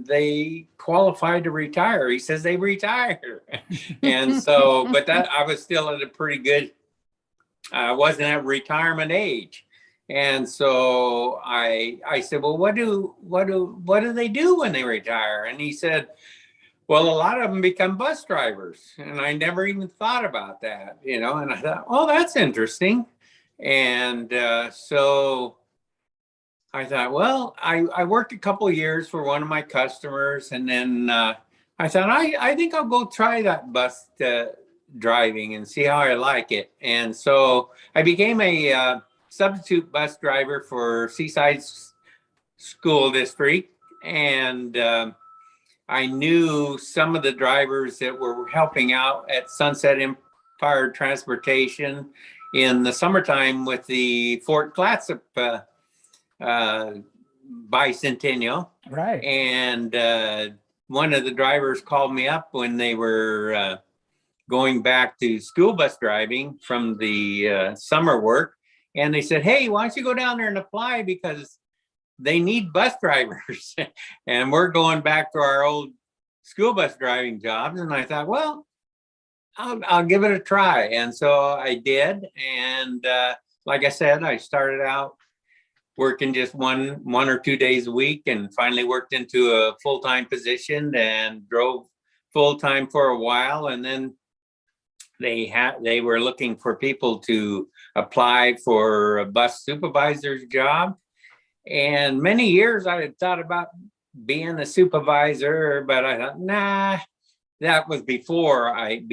and they qualified to retire. He says they retire. And so, but that I was still at a pretty good, I wasn't at retirement age. And so I said, well, what do they do when they retire? And he said, well, a lot of them become bus drivers. And I never even thought about that, and I thought, oh, that's interesting. And so I thought, well, I worked a couple of years for one of my customers. And then I thought, I think I'll go try that bus driving and see how I like it. And so I became a substitute bus driver for Seaside School District. And I knew some of the drivers that were helping out at Sunset Empire Transportation in the summertime with the Fort Clatsop bicentennial. Right. And one of the drivers called me up when they were going back to school bus driving from the summer work. And they said, hey, why don't you go down there and apply, because they need bus drivers. And we're going back to our old school bus driving jobs. And I thought, well, I'll give it a try. And so I did. And like I said, I started out working just one or 2 days a week, and finally worked into a full-time position and drove full-time for a while. And then they were looking for people to apply for a bus supervisor's job. And many years I had thought about being a supervisor, but I thought, nah, that was before I became